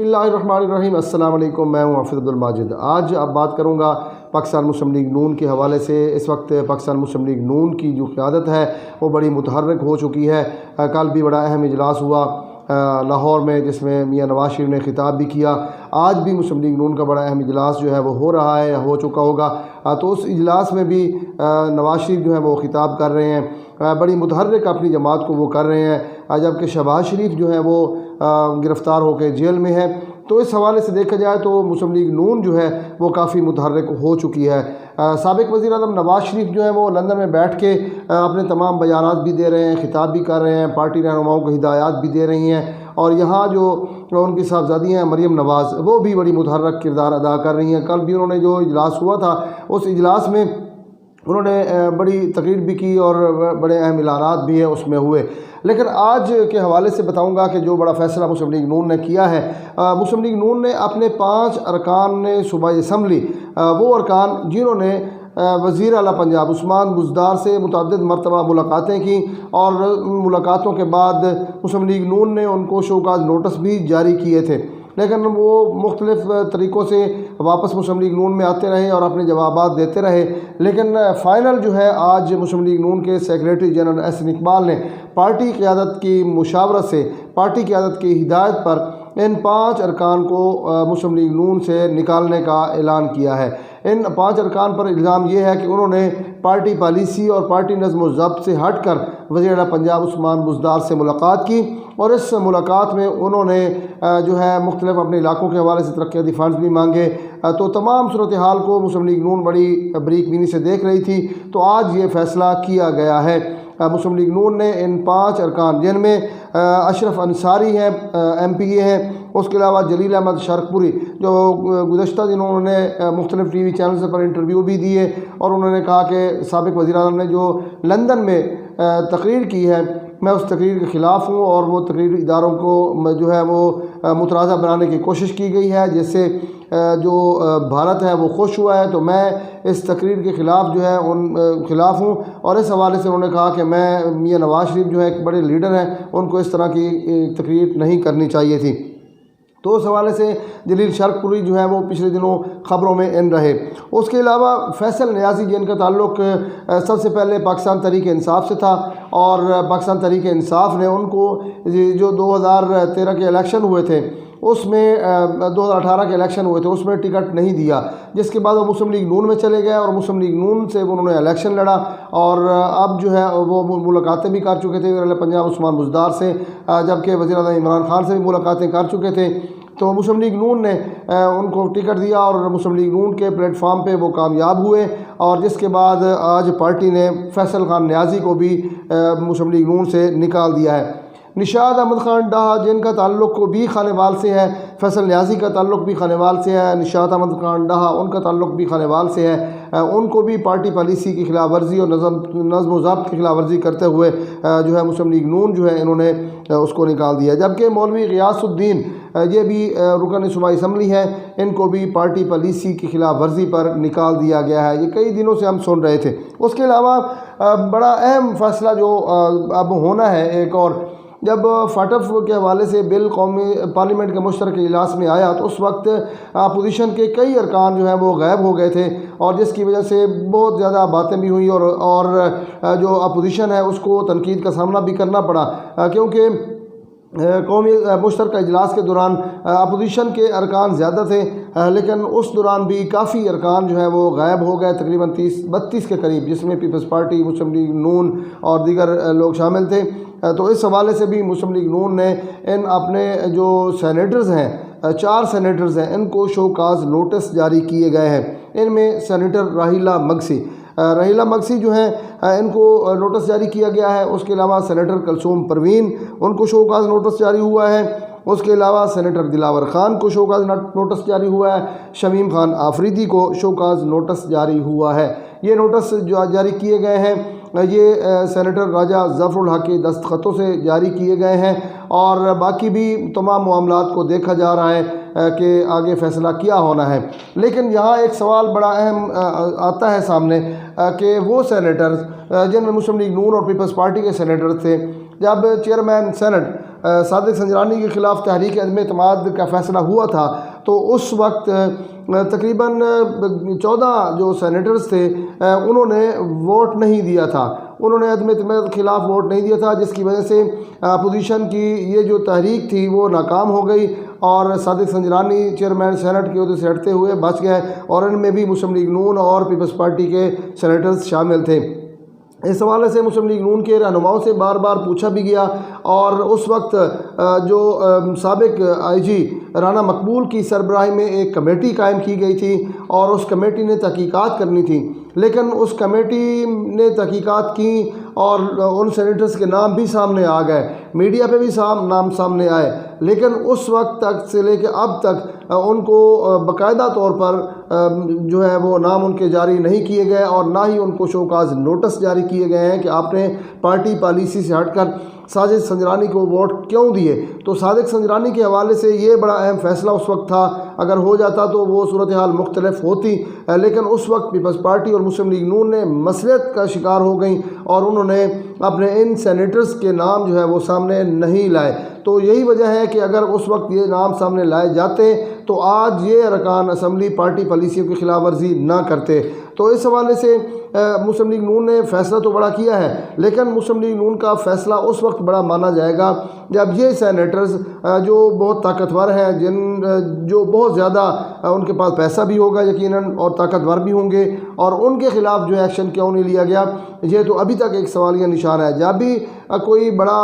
بسم اللہ الرحمن الرحیم۔ السلام علیکم، میں ہوں حافظ عبدالماجد۔ آج اب بات کروں گا پاکستان مسلم لیگ نون کے حوالے سے۔ اس وقت پاکستان مسلم لیگ نون کی جو قیادت ہے وہ بڑی متحرک ہو چکی ہے۔ کل بھی بڑا اہم اجلاس ہوا لاہور میں، جس میں میاں نواز شریف نے خطاب بھی کیا۔ آج بھی مسلم لیگ نون کا بڑا اہم اجلاس جو ہے وہ ہو رہا ہے یا ہو چکا ہوگا، تو اس اجلاس میں بھی نواز شریف جو ہے وہ خطاب کر رہے ہیں، بڑی متحرک اپنی جماعت کو وہ کر رہے ہیں، جبکہ شہباز شریف جو ہے وہ گرفتار ہو کے جیل میں ہے۔ تو اس حوالے سے دیکھا جائے تو مسلم لیگ نون جو ہے وہ کافی متحرک ہو چکی ہے۔ سابق وزیر اعظم نواز شریف جو ہے وہ لندن میں بیٹھ کے اپنے تمام بیانات بھی دے رہے ہیں، خطاب بھی کر رہے ہیں، پارٹی رہنماؤں کو ہدایات بھی دے رہی ہیں، اور یہاں جو ان کی صاحبزادی ہیں مریم نواز، وہ بھی بڑی متحرک کردار ادا کر رہی ہیں۔ کل بھی انہوں نے جو اجلاس ہوا تھا، اس اجلاس میں انہوں نے بڑی تقریر بھی کی اور بڑے اہم اعلانات بھی ہیں اس میں ہوئے۔ لیکن آج کے حوالے سے بتاؤں گا کہ جو بڑا فیصلہ مسلم لیگ نون نے کیا ہے، مسلم لیگ نون نے اپنے 5 ارکان صوبائی اسمبلی، وہ ارکان جنہوں نے وزیر اعلیٰ پنجاب عثمان بزدار سے متعدد مرتبہ ملاقاتیں کی، اور ملاقاتوں کے بعد مسلم لیگ نون نے ان کو شوکاز نوٹس بھی جاری کیے تھے، لیکن وہ مختلف طریقوں سے واپس مسلم لیگ نون میں آتے رہے اور اپنے جوابات دیتے رہے۔ لیکن فائنل جو ہے آج مسلم لیگ نون کے سیکریٹری جنرل احسن اقبال نے پارٹی قیادت کی مشاورت سے، پارٹی قیادت کی ہدایت پر ان 5 ارکان کو مسلم لیگ نون سے نکالنے کا اعلان کیا ہے۔ ان 5 ارکان پر الزام یہ ہے کہ انہوں نے پارٹی پالیسی اور پارٹی نظم و ضبط سے ہٹ کر وزیر اعلیٰ پنجاب عثمان بزدار سے ملاقات کی، اور اس ملاقات میں انہوں نے جو ہے مختلف اپنے علاقوں کے حوالے سے ترقیاتی فنڈز بھی مانگے۔ تو تمام صورتحال کو مسلم لیگ نون بڑی بریک بینی سے دیکھ رہی تھی، تو آج یہ فیصلہ کیا گیا ہے۔ مسلم لیگ نون نے ان 5 ارکان، جن میں اشرف انصاری ہیں، MPA ہیں، اس کے علاوہ جلیل احمد شرقپوری، جو گزشتہ دنوں انہوں نے مختلف ٹی وی چینلز پر انٹرویو بھی دیے، اور انہوں نے کہا کہ سابق وزیر اعظم نے جو لندن میں تقریر کی ہے، میں اس تقریر کے خلاف ہوں، اور وہ تقریر اداروں کو جو ہے وہ متنازع بنانے کی کوشش کی گئی ہے، جس سے جو بھارت ہے وہ خوش ہوا ہے۔ تو میں اس تقریر کے خلاف جو ہے ان خلاف ہوں، اور اس حوالے سے انہوں نے کہا کہ میں میاں نواز شریف جو ہے ایک بڑے لیڈر ہیں، ان کو اس طرح کی تقریر نہیں کرنی چاہیے تھی۔ تو اس حوالے سے جلیل شرقپوری جو ہے وہ پچھلے دنوں خبروں میں ان رہے۔ اس کے علاوہ فیصل نیازی، جن کا تعلق سب سے پہلے پاکستان تحریک انصاف سے تھا، اور پاکستان تحریک انصاف نے ان کو جو 2013 کے الیکشن ہوئے تھے، اس میں 2018 کے الیکشن ہوئے تھے، اس میں ٹکٹ نہیں دیا، جس کے بعد وہ مسلم لیگ نون میں چلے گئے، اور مسلم لیگ نون سے انہوں نے الیکشن لڑا، اور اب جو ہے وہ ملاقاتیں بھی کر چکے تھے وزیر اعلیٰ پنجاب عثمان بزدار سے، جبکہ وزیر اعظم عمران خان سے بھی ملاقاتیں کر چکے تھے۔ تو مسلم لیگ نون نے ان کو ٹکٹ دیا، اور مسلم لیگ نون کے پلیٹ فارم پہ وہ کامیاب ہوئے، اور جس کے بعد آج پارٹی نے فیصل خان نیازی کو بھی مسلم لیگ نون سے نکال دیا ہے۔ نشاد احمد خان ڈاہا، جن کا تعلق بھی خانیوال سے ہے، فیصل نیازی کا تعلق بھی خانیوال سے ہے، نشاد احمد خان ڈاہا ان کا تعلق بھی خانیوال سے ہے، ان کو بھی پارٹی پالیسی کی خلاف ورزی اور نظم و ضبط کی خلاف ورزی کرتے ہوئے جو ہے مسلم لیگ نون جو ہے انہوں نے اس کو نکال دیا۔ جبکہ مولوی غیاث الدین، یہ بھی رکن صوبائی اسمبلی ہیں، ان کو بھی پارٹی پالیسی کی خلاف ورزی پر نکال دیا گیا ہے۔ یہ کئی دنوں سے ہم سن رہے تھے۔ اس کے علاوہ بڑا اہم فیصلہ جو اب ہونا ہے ایک اور، جب فاٹف کے حوالے سے بل قومی پارلیمنٹ کے مشترکہ اجلاس میں آیا، تو اس وقت اپوزیشن کے کئی ارکان جو ہیں وہ غائب ہو گئے تھے، اور جس کی وجہ سے بہت زیادہ باتیں بھی ہوئیں، اور جو اپوزیشن ہے اس کو تنقید کا سامنا بھی کرنا پڑا، کیونکہ قومی مشترکہ اجلاس کے دوران اپوزیشن کے ارکان زیادہ تھے، لیکن اس دوران بھی کافی ارکان جو ہیں وہ غائب ہو گئے، تقریباً 32 کے قریب، جس میں پیپلز پارٹی، مسلم لیگ نون اور دیگر لوگ شامل تھے۔ تو اس حوالے سے بھی مسلم لیگ نون نے ان اپنے جو سینیٹرز ہیں، 4 سینیٹرز ہیں، ان کو شوکاز نوٹس جاری کیے گئے ہیں۔ ان میں سینیٹر راحیلہ مگسی جو ہیں، ان کو نوٹس جاری کیا گیا ہے۔ اس کے علاوہ سینیٹر کلثوم پروین، ان کو شوکاز نوٹس جاری ہوا ہے۔ اس کے علاوہ سینیٹر دلاور خان کو شوکاز نوٹس جاری ہوا ہے۔ شمیم خان آفریدی کو شوکاز نوٹس جاری ہوا ہے۔ یہ نوٹس جو جاری کیے گئے ہیں، یہ سینیٹر راجہ ظفر الحق کے دستخطوں سے جاری کیے گئے ہیں، اور باقی بھی تمام معاملات کو دیکھا جا رہا ہے کہ آگے فیصلہ کیا ہونا ہے۔ لیکن یہاں ایک سوال بڑا اہم آتا ہے سامنے کہ وہ سینیٹرز جن میں مسلم لیگ نون اور پیپلز پارٹی کے سینیٹر تھے، جب چیئرمین سینٹ صادق سنجرانی کے خلاف تحریک عدم اعتماد کا فیصلہ ہوا تھا تو اس وقت تقریباً 14 جو سینیٹرز تھے انہوں نے ووٹ نہیں دیا تھا، انہوں نے عدم اعتماد کے خلاف ووٹ نہیں دیا تھا، جس کی وجہ سے اپوزیشن کی یہ جو تحریک تھی وہ ناکام ہو گئی اور صادق سنجرانی چیئرمین سینٹ کے عہدے سے ہٹتے ہوئے بچ گئے، اور ان میں بھی مسلم لیگ نون اور پیپلز پارٹی کے سینیٹرز شامل تھے۔ اس حوالے سے مسلم لیگ نون کے رہنماؤں سے بار بار پوچھا بھی گیا، اور اس وقت جو سابق آئی جی رانا مقبول کی سربراہی میں ایک کمیٹی قائم کی گئی تھی اور اس کمیٹی نے تحقیقات کرنی تھی، لیکن اس کمیٹی نے تحقیقات کی اور ان سینیٹرز کے نام بھی سامنے آ گئے، میڈیا پہ بھی نام سامنے آئے، لیکن اس وقت تک سے لے کے اب تک ان کو باقاعدہ طور پر جو ہے وہ نام ان کے جاری نہیں کیے گئے، اور نہ ہی ان کو شوکاز نوٹس جاری کیے گئے ہیں کہ آپ نے پارٹی پالیسی سے ہٹ کر صادق سنجرانی کو ووٹ کیوں دیے۔ تو صادق سنجرانی کے حوالے سے یہ بڑا اہم فیصلہ اس وقت تھا، اگر ہو جاتا تو وہ صورتحال مختلف ہوتی، لیکن اس وقت پیپلز پارٹی اور مسلم لیگ نون نے مصلحت کا شکار ہو گئیں اور انہوں نے اپنے ان سینیٹرز کے نام جو ہے وہ سامنے نہیں لائے۔ تو یہی وجہ ہے کہ اگر اس وقت یہ نام سامنے لائے جاتے تو آج یہ ارکان اسمبلی پارٹی پالیسیوں کی خلاف ورزی نہ کرتے۔ تو اس حوالے سے مسلم لیگ نون نے فیصلہ تو بڑا کیا ہے، لیکن مسلم لیگ نون کا فیصلہ اس وقت بڑا مانا جائے گا جب یہ سینیٹرز جو بہت طاقتور ہیں، جو بہت زیادہ ان کے پاس پیسہ بھی ہوگا یقیناً اور طاقتور بھی ہوں گے، اور ان کے خلاف جو ایکشن کیوں نہیں لیا گیا، یہ تو ابھی تک ایک سوالیہ نشان ہے۔ جب بھی کوئی بڑا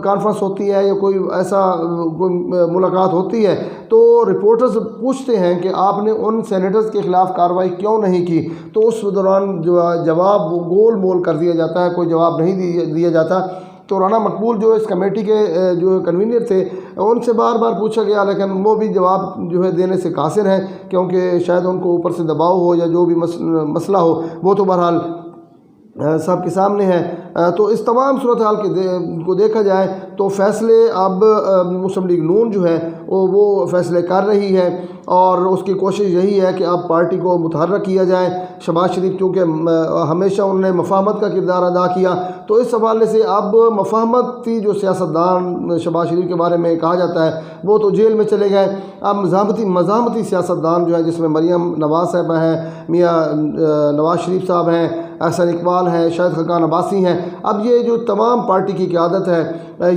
کانفرنس ہوتی ہے یا کوئی ایسا ملاقات ہوتی ہے تو رپورٹرز پوچھتے ہیں کہ آپ نے ان سینیٹرز کے خلاف کارروائی کیوں نہیں کی، تو اس دوران جواب گول مول کر دیا جاتا ہے، کوئی جواب نہیں دیا جاتا۔ تو رانا مقبول جو اس کمیٹی کے جو کنوینر تھے ان سے بار بار پوچھا گیا، لیکن وہ بھی جواب جو ہے دینے سے قاصر ہیں، کیونکہ شاید ان کو اوپر سے دباؤ ہو یا جو بھی مسئلہ ہو، وہ تو بہرحال سب کے سامنے ہے۔ تو اس تمام صورتحال کو دیکھا جائے تو فیصلے اب مسلم لیگ نون جو ہے وہ فیصلے کر رہی ہے، اور اس کی کوشش یہی ہے کہ اب پارٹی کو متحرک کیا جائے۔ شہباز شریف چونکہ ہمیشہ انہوں نے مفاہمت کا کردار ادا کیا، تو اس حوالے سے اب مفاہمتی جو سیاستدان شہباز شریف کے بارے میں کہا جاتا ہے وہ تو جیل میں چلے گئے، اب مزاحمتی سیاستدان جو ہے جس میں مریم نواز صاحبہ ہیں، میاں نواز شریف صاحب ہیں، احسن اقبال ہیں، شاہد خاقان عباسی ہیں، اب یہ جو تمام پارٹی کی قیادت ہے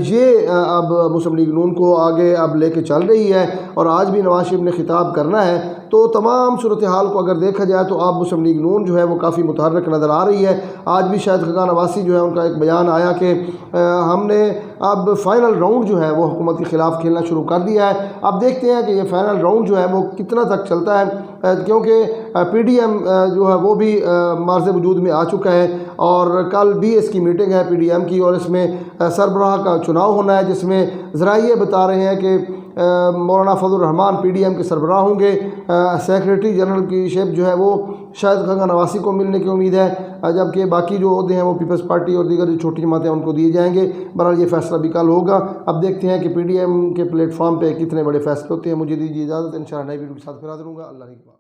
یہ اب مسلم لیگ نون کو آگے اب لے کے چل رہی ہے، اور آج بھی نواز شریف نے خطاب کرنا ہے۔ تو تمام صورتحال کو اگر دیکھا جائے تو اب مسلم لیگ نون جو ہے وہ کافی متحرک نظر آ رہی ہے۔ آج بھی شاہد خاقان عباسی جو ہے ان کا ایک بیان آیا کہ ہم نے اب فائنل راؤنڈ جو ہے وہ حکومت کے خلاف کھیلنا شروع کر دیا ہے۔ اب دیکھتے ہیں کہ یہ فائنل راؤنڈ جو ہے وہ کتنا تک چلتا ہے، کیونکہ پی ڈی ایم جو ہے وہ بھی معرض وجود میں آ چکا ہے، اور کل بھی اس کی میٹنگ ہے پی ڈی ایم کی، اور اس میں سربراہ کا چناؤ ہونا ہے، جس میں ذرائع بتا رہے ہیں کہ مولانا فضل الرحمان پی ڈی ایم کے سربراہ ہوں گے، سیکریٹری جنرل کی شپ جو ہے وہ شاہد خاقان عباسی کو ملنے کی امید ہے، جبکہ باقی جو عہدے ہیں وہ پیپلز پارٹی اور دیگر جو چھوٹی جماعتیں ان کو دیے جائیں گے۔ بہرحال یہ فیصلہ بھی کل ہوگا۔ اب دیکھتے ہیں کہ پی ڈی ایم کے پلیٹ فارم پہ کتنے بڑے فیصلے ہوتے ہیں۔ مجھے دیجیے اجازت، انشاءاللہ نئی ویڈیو کے ساتھ پھر حاضر ہوں گا۔ اللہ حافظ۔